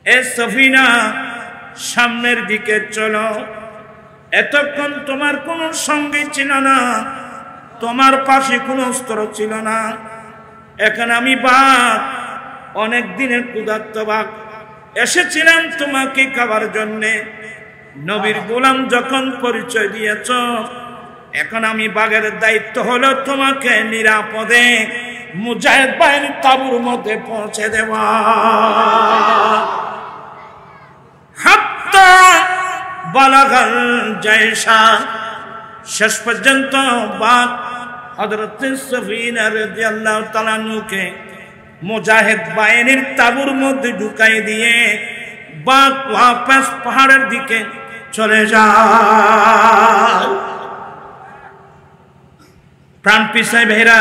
এ সফিনা সামনের দিকে চলো। এতক্ষণ তোমার কোনো সঙ্গী ছিল না, তোমার পাশে কোনো অস্ত্র ছিল না। এখন আমি বাঘ, অনেক দিনের ক্ষুধার্ত বাঘ, এসেছিলাম তোমাকে খাবার জন্যে। নবীর গোলাম যখন পরিচয় দিয়েছ, এখন আমি বাঘের দায়িত্ব হলো তোমাকে নিরাপদে মুজাহিদ বাহিনীর তাঁবুর মধ্যে পৌঁছে দেওয়া। হাত্তা বালাগাল জায়সা, শেষ পর্যন্ত বাঘ হযরত সফিনা রাদিয়াল্লাহু তাআলা আনহুকে মুজাহিদ বাহিনীর তাঁবুর মধ্যে ঢুকাই দিয়ে বাঘ ওয়াপস পাহাড়ের দিকে চলে যায়। প্রাণ পিসাই ভাইরা,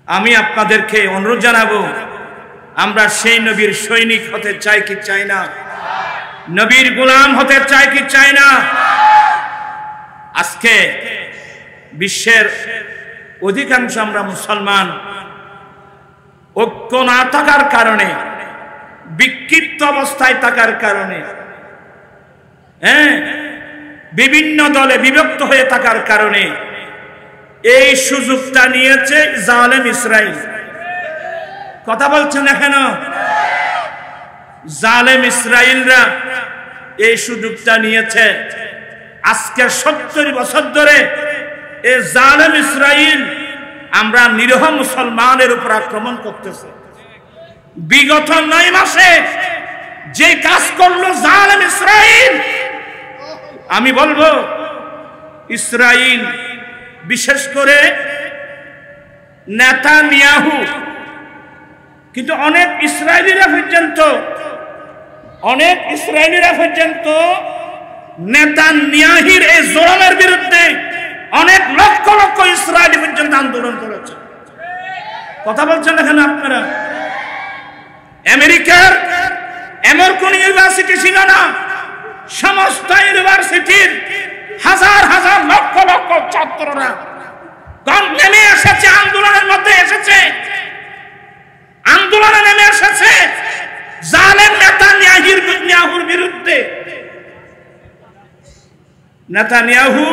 আমি আপনাদেরকে অনুরোধ জানাবো, আমরা সেই নবীর সৈনিক হতে চাই কি চাই না? নবীর গোলাম হতে চাই কি চাই না? আজকে বিশ্বের অধিকাংশ আমরা মুসলমান ঐক্য না থাকার কারণে, বিক্ষিপ্ত অবস্থায় থাকার কারণে, বিভিন্ন দলে বিভক্ত হয়ে থাকার কারণে এই সুযোগটা নিয়েছে জালেম ইসরাইল। কথা বলছেন না কেন? জালেম ইসরাইলরা এই সুযোগটা নিয়েছে। আজকে 70 বছর ধরে এই জালেম ইসরাইল আমরা নিরীহ মুসলমানের উপর আক্রমণ করতেছে। বিগত 9 মাসে যে কাজ করলো জালেম ইসরাইল, আমি বলবো ইসরাইল, বিশেষ করে নেতানিয়াহু, কিন্তু অনেক ইসরায়েলিরা পর্যন্ত নেতানিয়াহুর এই জুলুমের বিরুদ্ধে অনেক লক্ষ লক্ষ ইসরায়েলি পর্যন্ত আন্দোলন করেছে। কথা বলছেন এখানে আপনারা? আমেরিকার এমন কোন ইউনিভার্সিটি ছিল না, সমস্ত ইউনিভার্সিটির হাজার হাজার লক্ষ লক্ষ ছাত্ররা নেমে এসেছে, আন্দোলনের মধ্যে এসেছে, আন্দোলনে নেমে এসেছে জালেম নেতানিয়াহুর বিরুদ্ধে। নেতানিয়াহু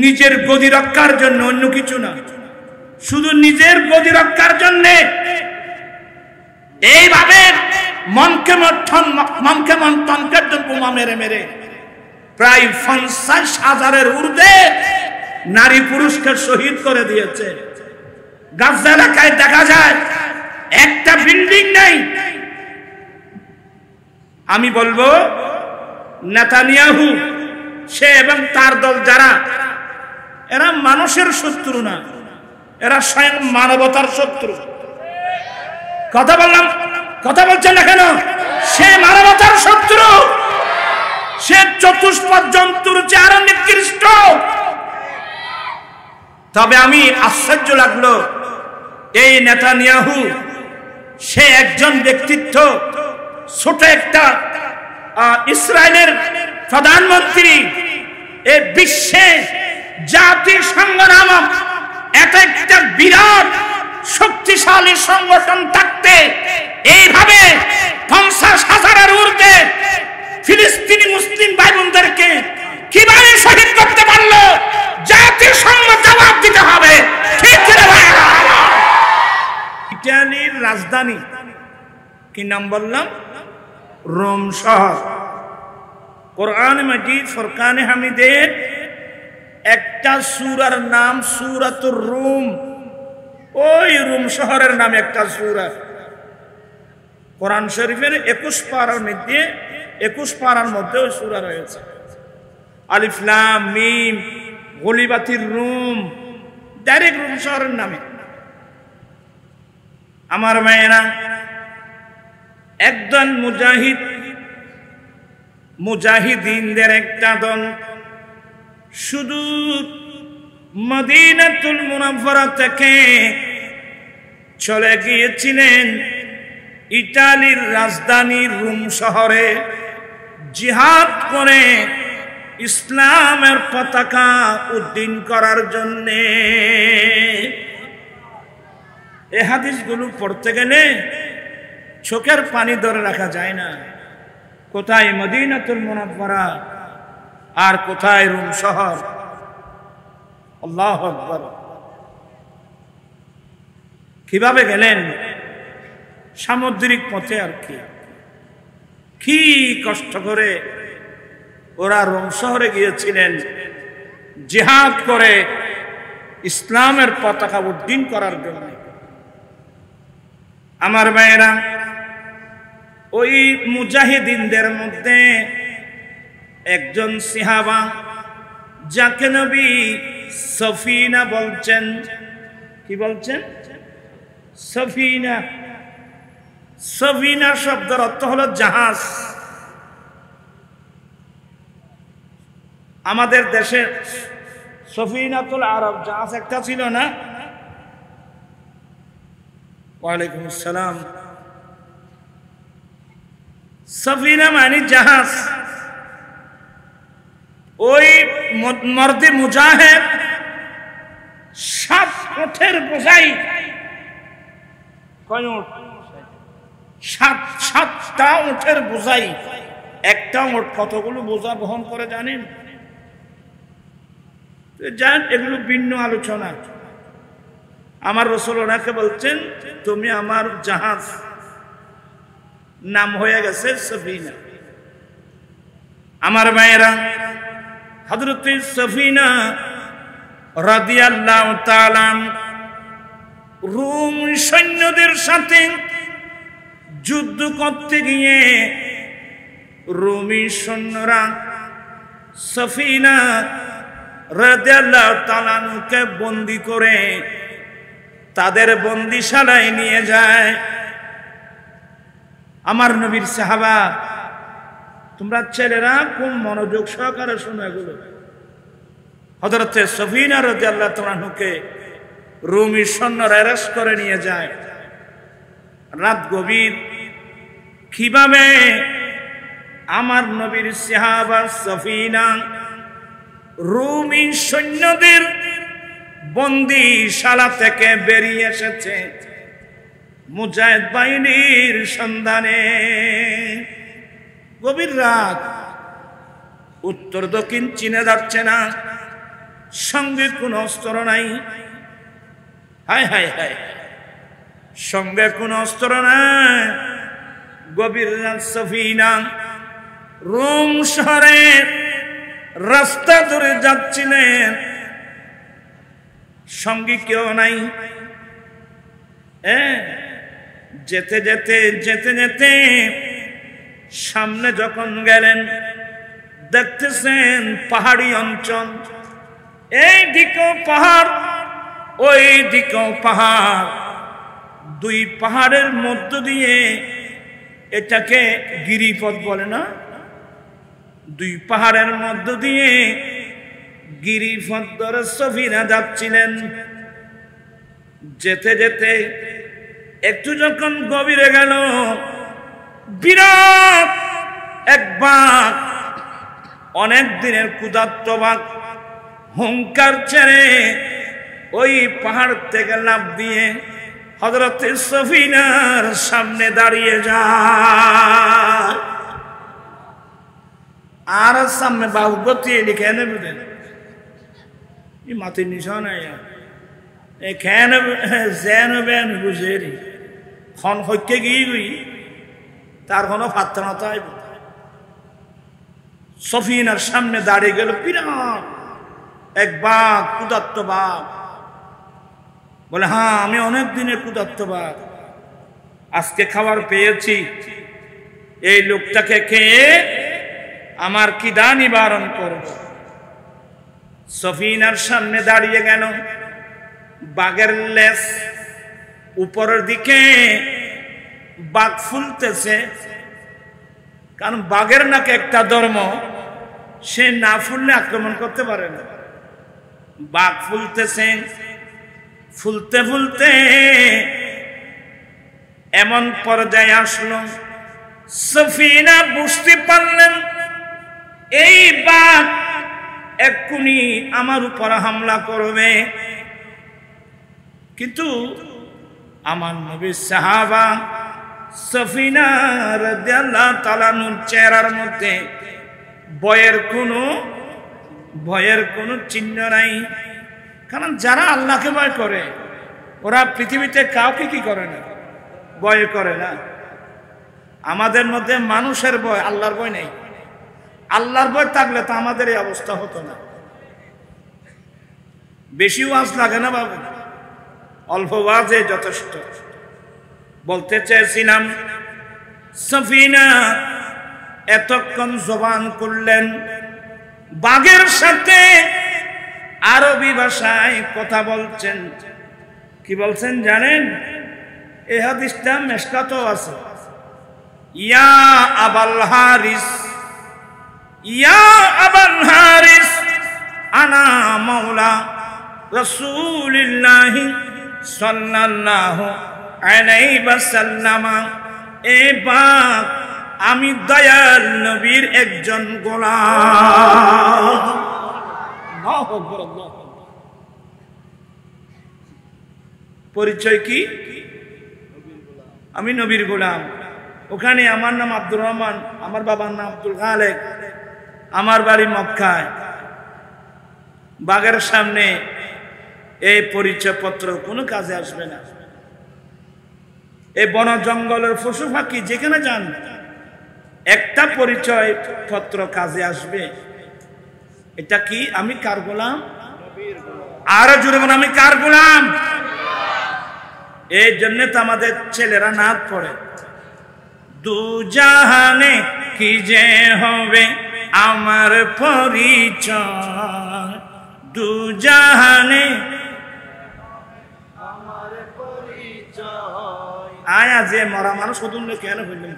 নিজের গদি রক্ষার জন্য, অন্য কিছু না, শুধু নিজের গদি রক্ষার জন্য এইভাবে মনকে মন্থনকে বোমা মেরে মেরে প্রায় 50,000-এর ঊর্ধ্বে নারী পুরুষকে শহীদ করে দিয়েছে। গাজা এলাকায় দেখা যায় একটা বিল্ডিং নেই। আমি বলবো নেতানিয়াহু, সে এবং তার দল যারা, এরা মানুষের শত্রু না, এরা স্বয়ং মানবতার শত্রু। কথা বলছেন না কেন? সে মানবতার শত্রু, সে চতুষ্পদ জন্তুর চেয়ে আরো নিকৃষ্ট। তবে আমি আশ্চর্য লাগলো, এই নেতানিয়াহু সে একজন ব্যক্তিত্ব, ছোট একটা ইসরায়েলের প্রধানমন্ত্রী। এই বিশ্বে জাতিসংঘ নামক এত একটা বিরাট শক্তিশালী সংগঠন থাকতে এইভাবে 50,000-এর ঊর্ধ্বে ফিলিস্তিনি মুসলিম ভাই বোনদেরকে কিভাবে শহীদ করতে পারলো? জাতিসংঘ জবাব দিতে হবে, ঠিক করে ভাইরা। ইটালির রাজধানী কি নাম বললাম? রোম শহর। কোরআন মাজিদ ফুরকানে হামিদের একটা সূরার নাম সূরাতুর রুম। ওই রোম শহরের নামে একটা সূরা কোরআন শরীফের 21 পারার মধ্যে ওই সূরা রয়েছে। আলিফ লাম মিম, গলিবাতির রুম, ডাইরেক্ট রোম শহরের নামে। আমার মায়েরা, একজন মুজাহিদিনদের একটা দল শুধু মদিনাতুল মুনাওয়ারা থেকে চলে গিয়েছিলেন ইতালির রাজধানী রোম শহরে জিহাদ করে ইসলামের পতাকা উড্ডীন করার জন্য। এই হাদিসগুলো পড়তে গেলে চোখের পানি ধরে রাখা যায় না। কোথায় মদিনাতুল মুনাওয়ারা আর কোথায় রোম শহর। আল্লাহু আকবার। কিভাবে গেলেন? সামুদ্রিক পথে। আর কি কষ্ট করে ওরা রোম শহরে গিয়েছিলেন জিহাদ করে ইসলামের পতাকা উড্ডীন করার জন্য। আমার ভাইয়েরা, ওই মুজাহিদিনদের মধ্যে একজন সাহাবা যাকে নবী সফিনা বলছেন। কি বলছেন? সফিনা। সফিনা শব্দের অর্থ হলো জাহাজ। আমাদের দেশে সফিনাতুল আরব জাহাজ একটা ছিল না? ওয়ালাইকুম আসসালাম। সফিনা মানে জাহাজ। ওই মর্দে মুজাহিদ 7 উটের বোঝাই। কয় উট? 7টা উটের বোঝাই। একটা উট কতগুলো বোঝা বহন করে জানেন? এগুলো ভিন্ন আলোচনা। আমার রাসূল ওনাকে বলছেন, তুমি আমার জাহাজ। নাম হয়ে গেছে সফিনা। আমার ভাইয়েরা, হযরত সফিনা রাদিয়াল্লাহু তাআলা রোম সৈন্যদের সাথে যুদ্ধ করতে গিয়ে রোমী সৈন্যরা সফিনা রাদিয়াল্লাহু তাআলাকে বন্দী করে তাদের বন্দিশালায় নিয়ে যায়। আমার নবীর সাহাবা, তোমরা ছেলেরা খুব মনোযোগ সহকারে শোনো এগুলো। হযরত সফিনা রাদিয়াল্লাহু তাআলাকে রোমী সৈন্যরা অ্যারেস্ট করে নিয়ে যায়। রাত গভীর। কিভাবে আমার নবীর সাহাবা সফিনা রোমী সৈন্যদের বন্দিশালা থেকে বেরিয়ে এসেছে মুজাহিদ বাহিনীর সন্ধানে। গভীর রাত, উত্তর দক্ষিণ চিনে যাচ্ছে না, সঙ্গে কোনো অস্ত্র নাই। হায় হায় হায়, সঙ্গে কোনো অস্ত্র নাই। গভীর রাত সফিনা রোম শহরের রাস্তা ধরে যাচ্ছিলেন, সঙ্গী কেউ নাই। যেতে যেতে যেতে যেতে সামনে যখন গেলেন, দেখতেছেন পাহাড়ি অঞ্চল। এই দিকেও পাহাড়, ওই দিকেও পাহাড়। 2 পাহাড়ের মধ্য দিয়ে, এটাকে গিরিপথ বলে না? 2 পাহাড়ের মধ্য দিয়ে গিরিপথ ধরে সফিনা যাচ্ছিলেন। যেতে যেতে একটু যখন গভীরে গেল, বিরাট এক বাঘ, অনেক দিনের ক্ষুধার্ত বাঘ হুঙ্কার ছেড়ে ওই পাহাড় থেকে লাফ দিয়ে হযরত সফিনার সামনে দাঁড়িয়ে যায়। আর সামনে বাঘ গতিয়ে লিখে নেবেন এই মাটির নিশান এখানে জেন বেন বুঝেরি খন হইকে গিয়ে তার কোনো ফাত্তা না তাই। সফিনার সামনে দাঁড়িয়ে গেল বিরাট এক বাঘ, ক্ষুধার্ত বাঘ। বলে, হ্যাঁ আমি অনেক দিনের ক্ষুধার্ত বাঘ, আজকে খাবার পেয়েছি। এই লোকটাকে খেয়ে আমার খিদা নিবারণ করব। সফিনার সামনে দাঁড়িয়ে গেল। বাঘের লেজ উপরের দিকে, বাঘ ফুলতেছে। কারণ বাঘের নাকি একটা ধর্ম, সে না ফুললে আক্রমণ করতে পারে না। বাঘ ফুলতেছে, ফুলতে ফুলতে এমন পর্যায়ে আসলো, সফিনা বুঝতে পারলেন এই বাঘ এক্ষুনি আমার উপর হামলা করবে। কিন্তু আমার নবীর সাহাবা সফিনা রাদিয়াল্লাহু তাআলা আনহুর চেহারার মধ্যে ভয়ের কোনো চিহ্ন নাই। কারণ যারা আল্লাহকে ভয় করে ওরা পৃথিবীতে কাউকে কি করে না, ভয় করে না। আমাদের মধ্যে মানুষের ভয়, আল্লাহর ভয় নেই। আল্লাহর ভয় থাকলে তো আমাদের এই অবস্থা হতো না। বেশি ওয়াজ লাগে না বাবু, অল্প ওয়াজে যথেষ্ট। বলতে চেয়েছিলাম সফিনা এতক্ষণ জবান করলেন, বাঘের সাথে আরবি ভাষায় কথা বলছেন। কি বলছেন জানেন? এই হাদিসটা মেশকাতেও আছে। ইয়া আবাল হারিস, ইয়া আবাল হারিস আনা মাওলা রাসূলিল্লাহ সাল্লাল্লাহু আলাইহি ওয়াসাল্লাম। এ বাঘ, আমি দয়াল নবীর একজন গোলাম। পরিচয় কি? আমি নবীর গোলাম। ওখানে আমার নাম আব্দুর রহমান, আমার বাবার নাম আব্দুল খালেক, আমার বাড়ি মক্কায়। বাঘের সামনে এই পরিচয়পত্র কোনো কাজে আসবে না। এই বন জঙ্গলের পশু পাখি যেখানে যান একটা পরিচয় পত্র কাজে আসবে। এটা কি? আমি কার গোলাম? আরো জোরে বলেন, আমি কার গোলাম? এই জন্য তো আমাদের ছেলেরা নাচ পড়ে, দু জাহানে কি যে হবে আমার পরিচয়, দু জাহানে আমার পরিচয়। আয়া যে মরা মানুষ হতুন কেন বললেন?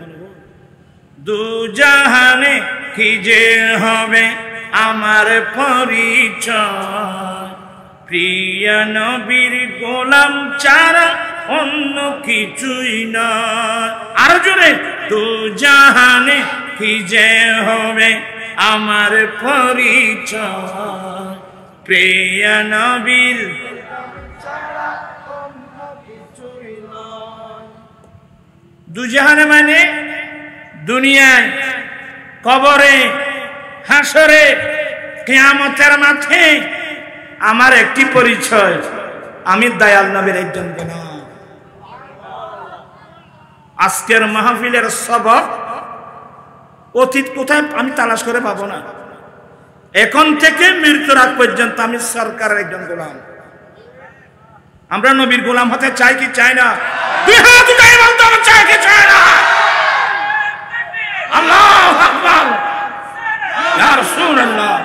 দু জাহানে কি যে হবে আমার পরিচয়, প্রিয় নবীর গোলাম ছাড়া অন্য কিছুই নয়। আরো জোরে, দু জাহানে কি যে হবে আমার পরিচয়, প্রিয় নবীর ছাড়া অন্য কিছুই নয়। দু জাহানে মানে দুনিয়ায়, কবরে, হাসরে, কিয়ামতের মাঠে আমার একটি পরিচয়, আমি দয়াল নবীর একজন গোলাম। আজকের মাহফিলের সবক অতীত কোথায় আমি তালাশ করে পাবো না। এখন থেকে মৃত্যুর আগ পর্যন্ত আমি সরকারের একজন গোলাম। আমরা নবীর গোলাম হতে চাই কি চাই না? দুই হাত উঠাই বলতে হবে, চাই কি চাই না? আল্লাহু আকবার, ইয়া রাসূলুল্লাহ।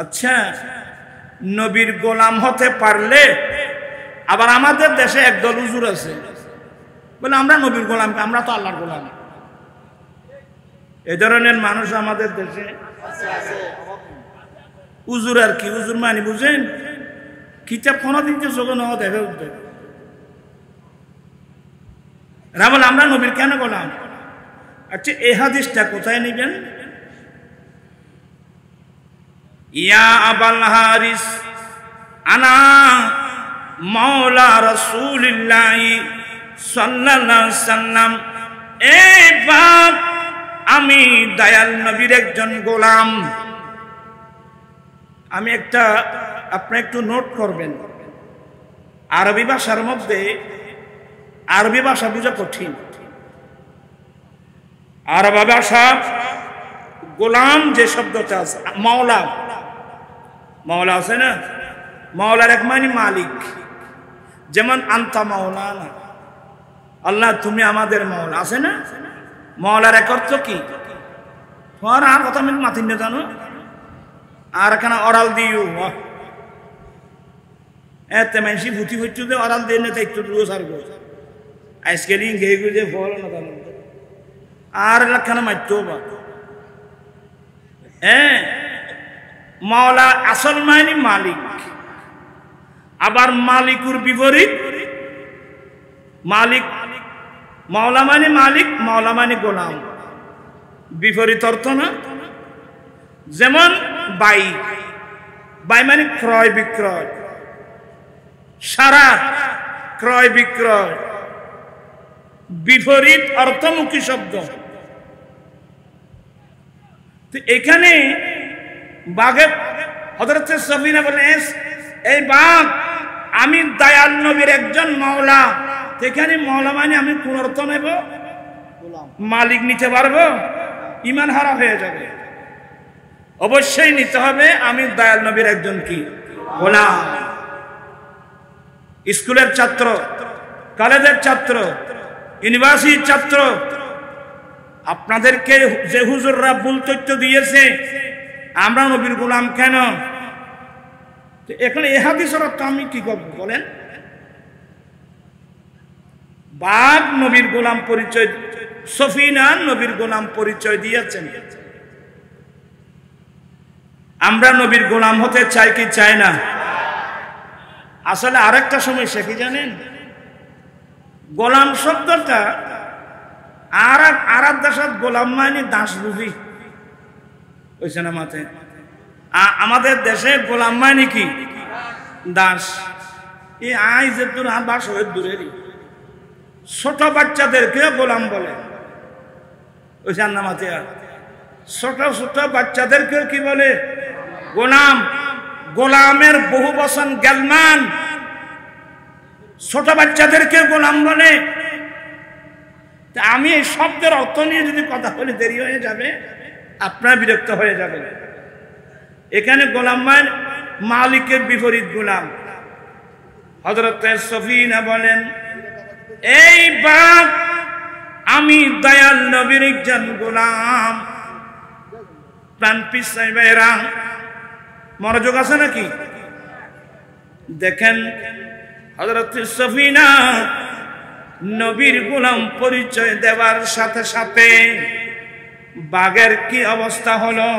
আচ্ছা, নবীর গোলাম হতে পারলে আবার আমাদের দেশে একদল হুজুর আছে বলে আমরা নবীর গোলাম, আমরা তো আল্লাহর গোলাম। এই ধরনের মানুষ আমাদের দেশে হুজুর। আর কি হুজুর মানে বুঝেন? কিতাব কোনদিন যে যোগ ন দেখে উঠবে না, বলে আমরা নবীর কেন গোলাম। আচ্ছা, এই হাদিসটা কোথায় নিবেন? ইয়া আবাল হারিস আনা মাওলা রাসূলিল্লাহ সাল্লাল্লাহু আলাইহি সাল্লাম। এ বাপ, আমি দয়াল নবীর একজন গোলাম। আমি একটা, আপনি একটু নোট করবেন, আরবি ভাষার মধ্যে আরবি ভাষা বোঝা কঠিন। আরবি ভাষা গোলাম যে শব্দটা আছে, মাওলা, মাওলা আছে না, মাওলার এক মানে মালিক। যেমন আন্তা মাওলানা, আল্লাহ তুমি আমাদের মাওলা, আছে না? মাওলার এক অর্থ কি? তোমার আর কথা আমি মাথিন না জানো, আর এখানে অরাল দিও এতে মানুষ ভুতি হচ্ছে যে অরাল দিয়ে না, একটু দূর সারবো আজকাল গে গুজে ফল না জানো, আর এলাকাখানে মারতেও বা। হ্যাঁ, মাওলা আসল মানে মালিক, আবার মালিকুর বিপরীত মালিক। মাওলা মানে মালিক, মাওলা মানে গোলাম, বিপরীত অর্থ না। যেমন বাই, বাই মানে ক্রয় বিক্রয়, সারা ক্রয় বিক্রয় বিপরীত অর্থমুখী শব্দ। তো এখানে বাঘের হযরত সফিনা বলেন, এই বাঘ আমি দয়াল নবীর একজন মাওলা। এখানে মাওলা মানে আমি কোন অর্থ নেব? মালিক নিতে পারবো? ঈমান হারা হয়ে যাবে। অবশ্যই নিতে হবে আমি দয়াল নবীর একজন কি গোলাম। স্কুলের ছাত্র, কলেজের ছাত্র, ইউনিভার্সিটির ছাত্র, আপনাদেরকে যে হুজুররা ভুল তথ্য দিয়েছে আমরা নবীর গোলাম কেন, এখানে এই হাদিসের অর্থ আমি কি করব বলেন? বাঘ নবীর গোলাম পরিচয়, সফিনা নবীর গোলাম পরিচয় দিয়েছেন। আমরা নবীর গোলাম হতে চাই কি চাই না? আসলে আরেকটা সমস্যা কি জানেন, গোলাম শব্দটা আরব দেশত গোলাম মানে দাস বুঝি হয়েছে না মাথায়। আমাদের দেশে গোলাম মানে কি? দাস। এই আই যে দূর আর বাসের দূরেরই ছোট বাচ্চাদেরকে গোলাম বলে ওইছে না মাথায়। ছোট ছোট বাচ্চাদেরকে কি বলে? গোলাম। গোলামের বহু বচন গেলমান। ছোট বাচ্চাদেরকে গোলাম বলে। আমি এই শব্দের অর্থ নিয়ে যদি কথা বলি দেরি হয়ে যাবে, আপনারা বিরক্ত হয়ে যাবেন। এখানে গোলাম মানে মালিকের বিপরীত গোলাম। হযরত সফিনা বলেন, এই বাঘ আমি দয়াল নবীর একজন গোলাম। প্রাণ পিছাই বাইরা মনোযোগ আছে নাকি? দেখেন হযরত সফিনা নবীর গোলাম পরিচয় দেওয়ার সাথে সাথে বাঘের কি অবস্থা হলো?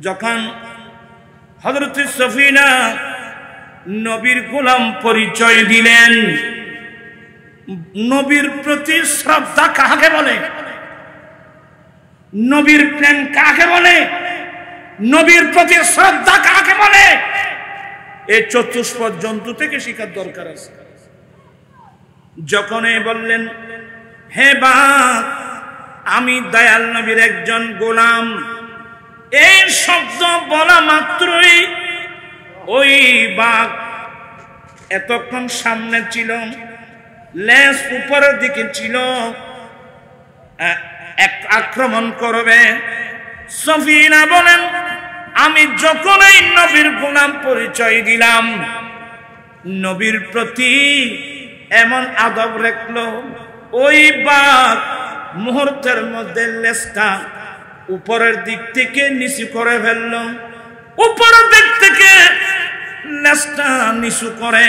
যখন হযরত সফিনা নবীর গোলাম পরিচয় দিলেন, নবীর প্রতি শ্রদ্ধা কাকে বলে? নবীর প্রেম কাকে বলে? নবীর প্রতি শ্রদ্ধা কাকে বলে? এই চতুষ্পদ জন্তু থেকে শিখার দরকার আছে। যখন বললেন, হে বাঘ আমি দয়াল নবীর একজন গোলাম, এই শব্দ বলা মাত্রই ওই বাঘ এতক্ষণ সামনে ছিল, লেজ উপরের দিকে ছিল, এক আক্রমণ করবে। সফিনা বলেন, আমি যখন এই নবীর গোলাম পরিচয় দিলাম, নবীর প্রতি এমন আদব রাখলো, ওই বাঘ মুহূর্তের মধ্যে লেজটা উপরের দিক থেকে নিচু করে ফেলল। উপরের দিক থেকে লেজটা নিচু করে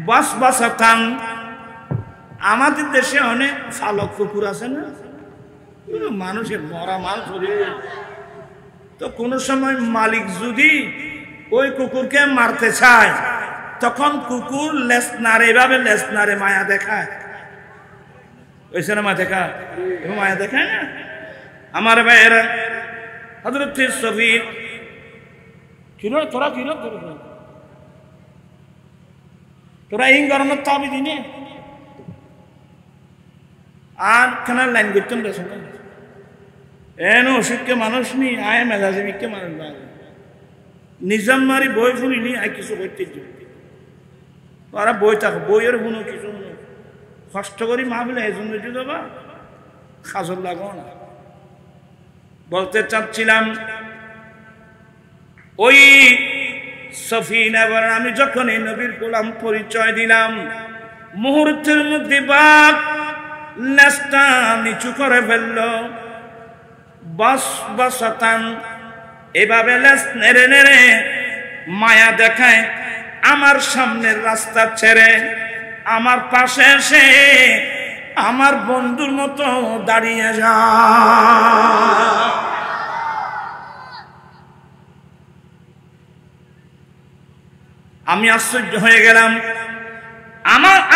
বাস বাসাতাম। আমাদের দেশে অনেক ফালক কুকুর আছে না, মানুষের মরা মাল ধরে, তো কোন সময় মালিক যদি ওই কুকুরকে মারতে চায় তখন কুকুর লেজ নাড়ে, এভাবে লেজ নাড়ে, মায়া দেখায়। ওইসে না মায়া দেখায় না। আমার ভাইয়েরা, হযরত সফির তোরা এই গরমের তাবি দিনে আর কেন লাইন করতেন এন অসুখকে মানুষ নি আয় মেজাজে মিকে মানুষ নিজাম মারি বই শুনিনি আয় কিছু করতে তোরা বই থাকো, বইয়ের শুনো কিছু কষ্ট করি মা বলে এজন বেটি দেবা খাজর লাগো না। বলতে চাচ্ছিলাম, ওই সফিনা বলেন, আমি যখন এই নবীর গোলাম পরিচয় দিলাম, মুহূর্তের মধ্যে বাঘ লেজটা নিচু করে ফেলল। বাস বাসাতান, এভাবে লেজ নেড়ে নেড়ে মায়া দেখায় আমার সামনের রাস্তা ছেড়ে আমার পাশে এসে আমার বন্ধুর মতো দাঁড়িয়ে যা। আমি আশ্চর্য হয়ে গেলাম।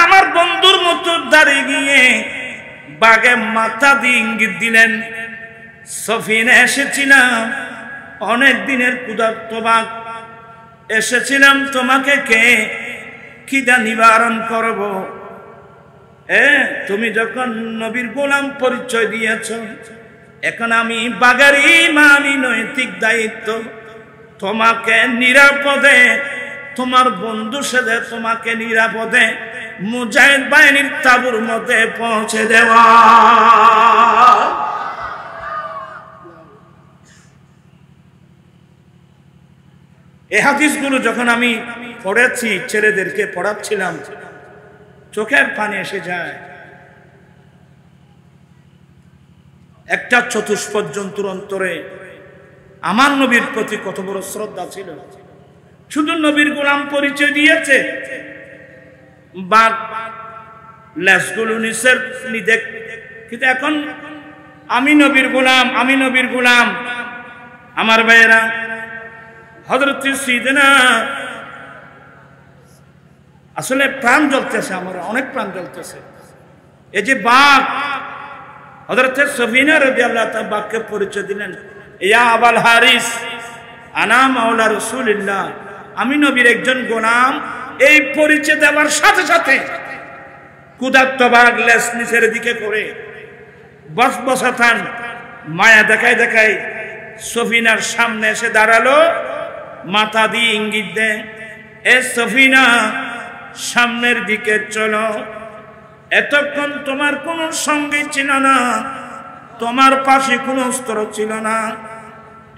আমার বন্ধুর মতো দাঁড়িয়ে গিয়ে বাগে মাথা দিয়ে ইঙ্গিত দিলেন, সফিনা এসেছিলাম, অনেক দিনের ক্ষুধার্ত বাঘ, এসেছিলাম তোমাকে কে খিদা নিবারণ করব। তুমি যখন নবীর গোলাম পরিচয় দিয়েছ, এখন আমি বাগারি মানি নৈতিক দায়িত্ব তোমাকে নিরাপদে, তোমার বন্ধু সাথে তোমাকে নিরাপদে মুজাহিদ বাহিনীর তাঁবুর মধ্যে পৌঁছে দেওয়া। এই হাদিসগুলো যখন আমি পড়েছি, ছেলেদেরকে পড়াচ্ছিলাম, চোখের পানি এসে যায়। একটা চতুষ্পদ জন্তুর অন্তরে আমার নবীর প্রতি কত বড় শ্রদ্ধা ছিল। শুধু নবীর গোলাম পরিচয় দিয়েছে, বাঘ লেজগুলো নিচের নিদেখ, কিন্তু এখন আমি নবীর গোলাম, আমি নবীর গোলাম। আমার ভাইয়েরা, হযরত সিদনা আসলে প্রাণ জ্বলতেছে, আমার অনেক প্রাণ জ্বলতেছে। এই যে বাঘ, হযরত সফিনা রাদিয়াল্লাহু তাআলা বাঘকে পরিচয় দিলেন, ইয়া আবাল হারিস আনা মাওলা রাসূলুল্লাহ, আমি নবীর একজন গোলাম। এই পরিচয় দেওয়ার সাথে সাথে ক্ষুধার্ত বাঘ লেজ নিচের দিকে করে বসবসাথান মায়া দেখায় দেখায় সফিনার সামনে এসে দাঁড়ালো, মাথা দিয়ে ইঙ্গিত দেয়, এ সফিনা সামনের দিকে চলো। এতক্ষণ তোমার কোনো সঙ্গী ছিল না, তোমার পাশে কোনো অস্ত্র ছিল না,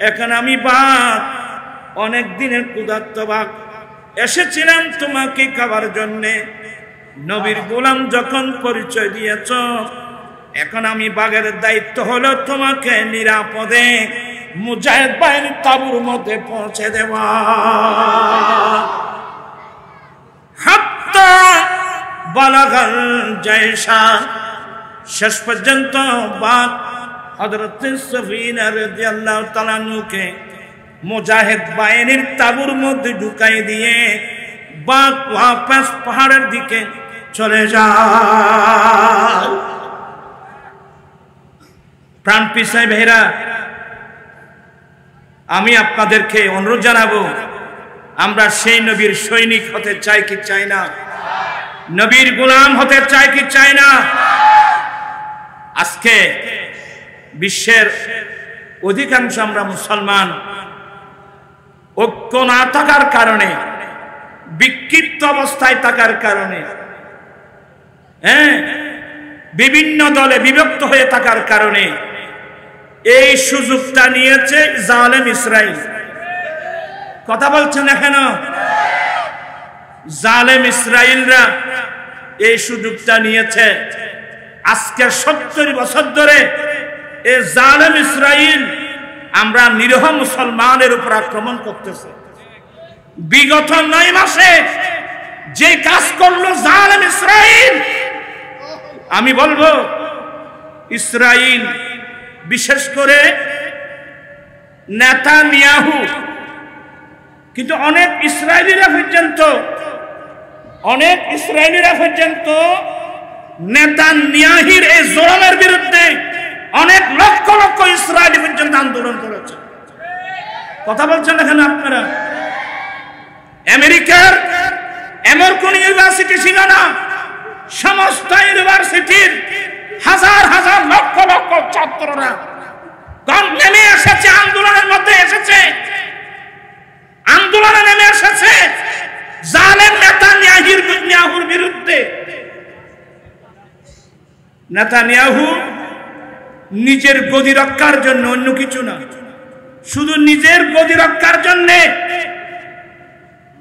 এখন আমি বাঘ, অনেক দিনের ক্ষুধার্ত বাঘ, এসেছিলাম তোমাকে খাবার জন্যে। নবীর গোলাম যখন পরিচয় দিয়েছ, এখন আমি বাঘের দায়িত্ব হলো তোমাকে নিরাপদে মুজাহিদ বাহিনীর তাঁবুর মধ্যে পৌঁছে দেওয়া। হাত্তা বালাগাল জায়শা, শেষ পর্যন্ত বাঘ হযরত সফিনা রাদিয়াল্লাহু তাআলা আনহুকে মুজাহিদ বাহিনীর তাঁবুর মধ্যে ঢুকাই দিয়ে বাঘ ওয়াপস পাহাড়ের দিকে চলে যায়। প্রাণ পিসাই ভাইরা, আমি আপনাদেরকে অনুরোধ জানাবো, আমরা সেই নবীর সৈনিক হতে চাই কি চাই না? নবীর গোলাম হতে চাই কি চাই না? আজকে বিশ্বের অধিকাংশ আমরা মুসলমান ঐক্য না থাকার কারণে, বিক্ষিপ্ত অবস্থায় থাকার কারণে, বিভিন্ন দলে বিভক্ত হয়ে থাকার কারণে এই সুযোগটা নিয়েছে জালেম ইসরাইল। কথা বলছেন না কেন? জালেম ইসরাইলরা এই সুযোগটা নিয়েছে। আজকে 70 বছর ধরে এই জালেম ইসরাইল আমরা নিরীহ মুসলমানের উপর আক্রমণ করতেছে। বিগত 9 মাসে যে কাজ করলো জালেম ইসরাইল, আমি বলবো ইসরাইল, বিশেষ করে নেতানিয়াহু, কিন্তু অনেক ইসরায়েলিরা পর্যন্ত নেতানিয়াহুর এই জুলুমের বিরুদ্ধে অনেক লক্ষ লক্ষ ইসরায়েলি পর্যন্ত আন্দোলন করেছে। কথা বলছেন না কেন আপনারা? আমেরিকার এমন কোন ইউনিভার্সিটি ছিল না, সমস্ত ইউনিভার্সিটির হাজার হাজার লক্ষ লক্ষ ছাত্ররা নেমে এসেছে, আন্দোলনের মধ্যে এসেছে, আন্দোলনে নেমে এসেছে জালেম নেতানিয়াহুর বিরুদ্ধে। নেতানিয়াহু নিজের গদি রক্ষার জন্য, অন্য কিছু না, শুধু নিজের গদি রক্ষার জন্য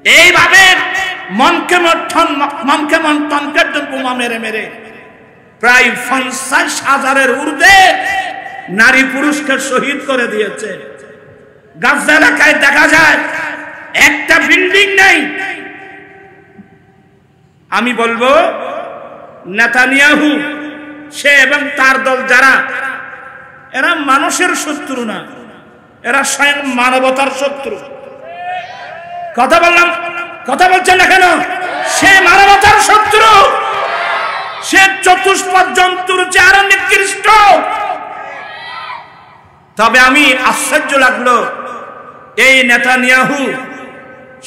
এইভাবে মনকে মন্থনকে বোমা মেরে মেরে প্রায় 50,000-এর ঊর্ধ্বে নারী পুরুষকে শহীদ করে দিয়েছে। গাজা এলাকায় দেখা যায় একটা বিল্ডিং নেই। আমি বলবো নেতানিয়াহু, সে এবং তার দল যারা, এরা মানুষের শত্রু না, এরা স্বয়ং মানবতার শত্রু। কথা বললাম, কথা বলছেন না কেন? সে মানবতার শত্রু, সে চতুষ্পদ জন্তুর চেয়ে আরো নিকৃষ্ট। তবে আমি আশ্চর্য লাগলো এই নেতানিয়াহু,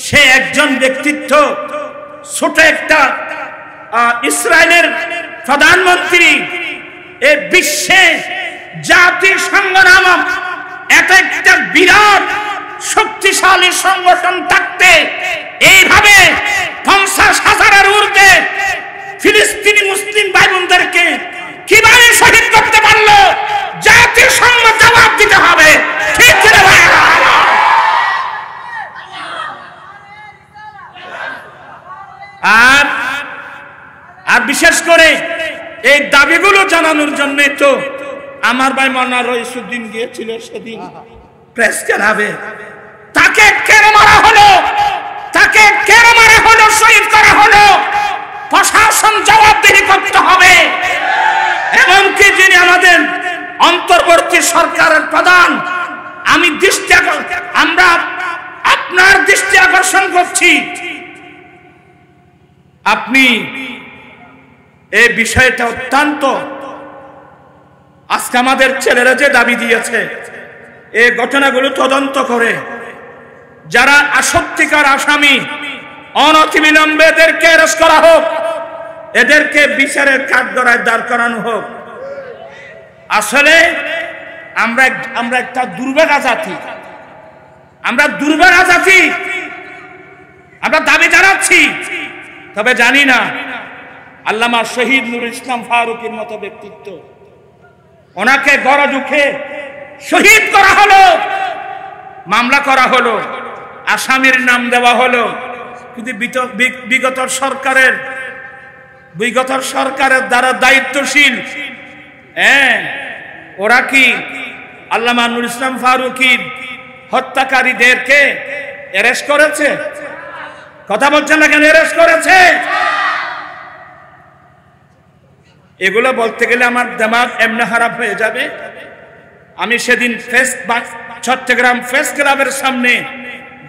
সে একজন ব্যক্তিত্ব, ছোট একটা ইসরায়েলের প্রধানমন্ত্রী, এই বিশ্বে জাতিসংঘ নামক একটা বিরাট শক্তিশালী সংগঠন থাকতে এইভাবে 50,000-এর ঊর্ধ্বে ফিলিস্তিনি মুসলিম ভাই বোনদেরকে কিভাবে শহীদ করতে পারলো? জাতিসংঘ জবাব দিতে হবে, ঠিক কিনা ভাইরা? আর বিশেষ করে এই দাবিগুলো জানানোর জন্য তো আমার ভাই মাওলানা রইসুদ্দিন গিয়েছিল সেদিন প্রেস ক্লাবে। তাকে কেন মারা হলো? তাকে কেন মারা হলো? শহীদ করা হলো? প্রশাসন জবাবদিহি করতে হবে। এমনকি যিনি আমাদের অন্তর্বর্তী সরকারের প্রধান, আমরা আপনার দৃষ্টি আকর্ষণ করছি, আপনি এই বিষয়টা অত্যন্ত, আজকে আমাদের ছেলেরা যে দাবি দিয়েছে এই ঘটনাগুলো তদন্ত করে যারা সত্যিকার আসামি অনতিবিলম্বে এদেরকে অ্যারেস্ট করা হোক, এদেরকে বিচারের কাঠগড়ায় দাঁড় করানো হোক। আসলে আমরা একটা দুর্ভাগা জাতি, আমরা দুর্ভাগা জাতি, আমরা দাবি জানাচ্ছি। তবে জানি না আল্লামা শহীদ নুরুল ইসলাম ফারুকীর মতো ব্যক্তিত্ব, ওনাকে গড়াদুখে শহীদ করা হলো, মামলা করা হলো, আসামির নাম দেওয়া হলো, কিন্তু বিগত সরকারের দ্বারা দায়িত্বশীল ওরা কি আল্লামা নুরুল ইসলাম ফারুকীর হত্যাকারীদেরকে অ্যারেস্ট করেছে? কথা বলছেন না কেন? অ্যারেস্ট করেছে। এগুলো বলতে গেলে আমার দিমাগ এমনি খারাপ হয়ে যাবে। আমি সেদিন চট্টগ্রাম প্রেস ক্লাবের সামনে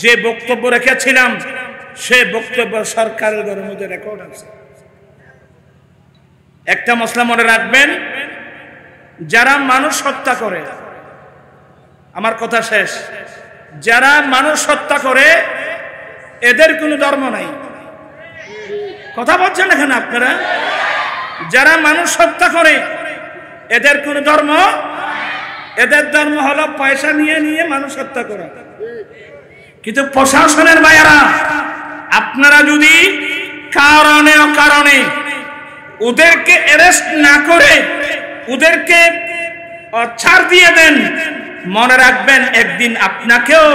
যে বক্তব্য রেখেছিলাম, সে বক্তব্য সরকারের ঘরের মধ্যে রেকর্ড আছে। একটা মসলা মনে রাখবেন, যারা মানুষ হত্যা করে, আমার কথা শেষ, যারা মানুষ হত্যা করে এদের কোনো ধর্ম নাই। কথা বলছেন এখানে আপনারা? যারা মানুষ হত্যা করে এদের কোনো ধর্ম, এদের ধর্ম হলো পয়সা নিয়ে নিয়ে মানুষ হত্যা করা। কিন্তু প্রশাসনের ভাইয়েরা, আপনারা যদি কারণে অকারণে ওদেরকে অ্যারেস্ট না করে ওদেরকে ছাড় দিয়ে দেন, মনে রাখবেন একদিন আপনাকেও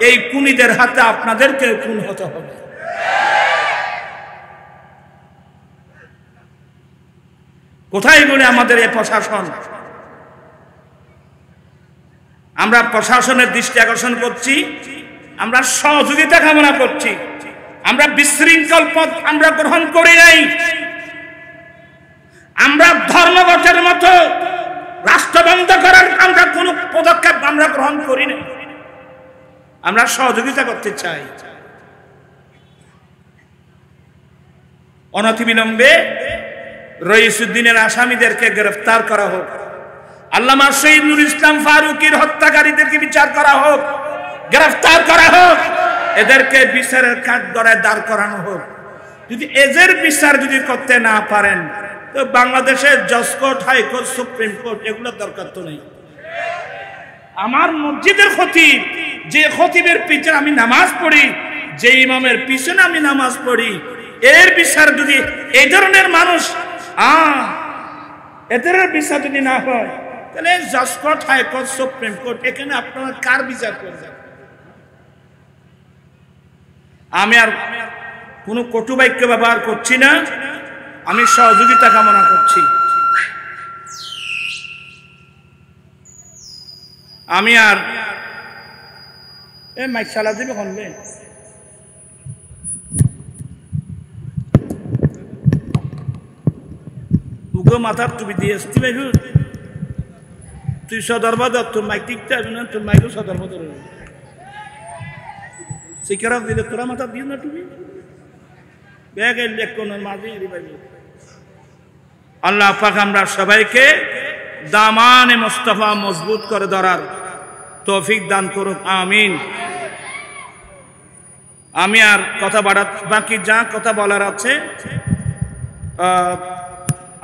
এই খুনিদের হাতে আপনাদেরকেও খুন হতে হবে। কোথায় বলে আমাদের এই প্রশাসন? আমরা প্রশাসনের দৃষ্টি আকর্ষণ করছি, আমরা সহযোগিতা কামনা করছি, আমরা বিশৃঙ্খল পথ আমরা গ্রহণ করি নাই। আমরা ধর্মঘটের মতো রাষ্ট্র বন্ধ করার আমরা কোনো পদক্ষেপ আমরা গ্রহণ করি না। আমরা সহযোগিতা করতে চাই। অনতিবিলম্বে রইসুদ্দিনের আসামিদেরকে গ্রেফতার করা হোক, আল্লামা শহীদ নুরুল ইসলাম ফারুকীর হত্যাকারীদেরকে বিচার করা হোক, গ্রেফতার করা হোক, এদেরকে বিচারের কাঠগড়ায় দাঁড় করানো হোক। যদি এদের বিচার যদি করতে না পারেন, তো বাংলাদেশের জজ কোর্ট, হাইকোর্ট, সুপ্রিম কোর্ট এগুলোর দরকার তো নেই। আমার মসজিদের খতিব, যে খতিবের পিছনে আমি নামাজ পড়ি, যে ইমামের পিছনে আমি নামাজ পড়ি, এর বিচার যদি এই ধরনের মানুষ এদের বিচার যদি না হয়, তাহলে জজ কোর্ট, হাইকোর্ট, সুপ্রিম কোর্ট এখানে আপনারা কার বিচার করবেন? আমি আর কোনো কটু বাক্য ব্যবহার করছি না, আমি সহযোগিতা কামনা করছি। আমি আর মাইক চালা দিবে শুনবে, মাথার টুপি দিয়ে আসতে ভাই, তুই সদর বাজার, তোর মাইক টিকতে হবে না, তোর মাইকও সদর বাজার সিকারা দিলে তোরা মাথা দিও না তুমি ব্যাগে লেখোন মাঝে আল্লাহ পাক আমরা সবাইকে দামানে মুস্তাফা মজবুত করে ধরার তৌফিক দান করুক আমিন। আমি আর কথা বাকি যা কথা বলার আছে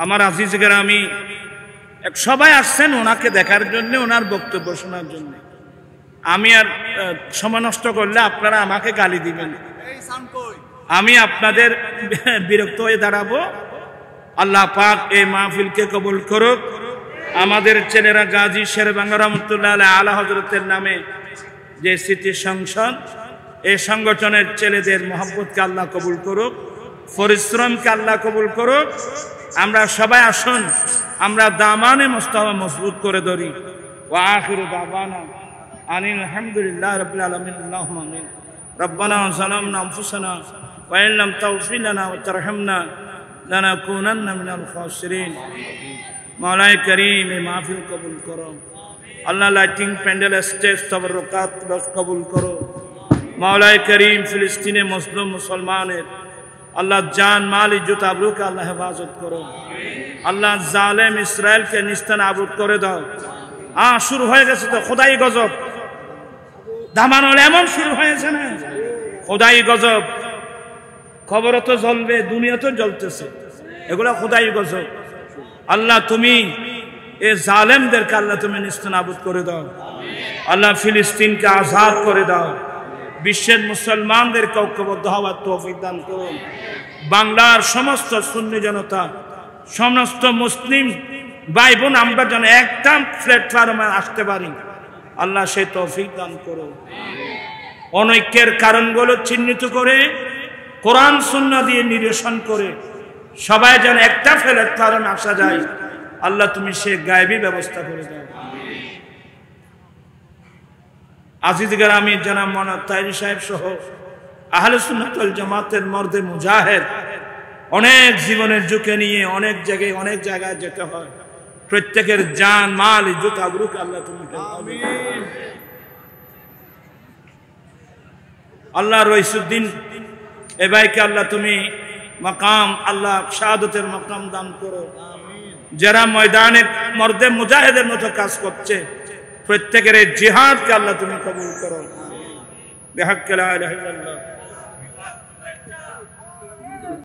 আমার আজিজ গ্রামী সবাই আসছেন ওনাকে দেখার জন্য, ওনার বক্তব্য শোনার জন্য। আমি আর সময় নষ্ট করলে আপনারা আমাকে গালি দিবেন, আমি আপনাদের বিরক্ত হয়ে দাঁড়াবো। আল্লাহ পাক এই মাহফিলকে কবুল করুক। আমাদের ছেলেরা গাজী শেরেবাংলা রহমতুল্লাহ আলাইহি আলা হযরতের নামে যে স্মৃতি সংসদ, এই সংগঠনের ছেলেদের মহব্বতকে আল্লাহ কবুল করুক, পরিশ্রমকে আল্লাহ কবুল করুক। আমরা সবাই আসুন আমরা দামানে মুস্তাফা মজবুত করে ধরি। ওয়া আখিরু দাওয়ানা আনিল হামদুলিল্লাহি রাব্বিল আলামিন। আল্লাহুম্মা আমিন। রব্বানা যালামনা আনফুসানা ওয়া ইন লাম তাগফির লানা ওয়া তারহামনা লানাকুনান্না মিনাল খাসিরিন। মাওলাই করিম এই মাহফিল কবুল করো আল্লাহ। লাইটিং প্যান্ডেল স্টেজ তবরকাত কবুল করো মাওলাই করিম। ফিলিস্তিনে মুসলিম মুসলমানের আল্লাহ জান মাল ইজ্জত আবরুকে আল্লাহ হেফাজত করো আল্লাহ। জালেম ইসরায়েলকে নিস্তানাবুদ করে দাও। শুরু হয়ে গেছে তো খোদাই গজব, দামানল এমন শুরু হয়েছে না, খোদাই গজব। খবরও তো জ্বলবে, দুনিয়া তো জ্বলতেছে, এগুলা খোদাই গজব। আল্লাহ তুমি এ জালেমদেরকে আল্লাহ তুমি নিস্তানাবুদ করে দাও আল্লাহ। ফিলিস্তিনকে আজাদ করে দাও। বিশ্বের মুসলমানদেরকে ঐক্যবদ্ধ হওয়ার তৌফিক দান করুন। বাংলার সমস্ত সুন্নি জনতা, সমস্ত মুসলিম ভাই বোন আমরা যেন একটা প্ল্যাটফর্মে আসতে পারি আল্লাহ সেই তৌফিক দান করুন। অনৈক্যের কারণগুলো চিহ্নিত করে কোরআন সুন্নাহ দিয়ে নিরসন করে সবাই যেন একটা প্ল্যাটফর্মে আসা যায় আল্লাহ তুমি সে গায়েবী ব্যবস্থা করে দাও। আজিজ গ্রামী জনাব মাওলানা তাহেরি সাহেব সহ আহলে সুন্নাত ওয়াল জামাতের মর্দে মুজাহিদ, অনেক জীবনের ঝুঁকি নিয়ে অনেক জায়গায় যেতে হয়। প্রত্যেকের জান মাল ইজ্জত আবরুকে আল্লাহ তুমি আল্লাহ। রইসুদ্দিন এ ভাইকে আল্লাহ তুমি মাকাম আল্লাহ শাহাদতের মাকাম দান করো। যারা ময়দানে মর্দে মুজাহিদের মতো কাজ করছে প্রত্যেকের জিহাদকে আল্লাহ তুমি কবুল করো। বিহাক্কি লা ইলাহা ইল্লাল্লাহ।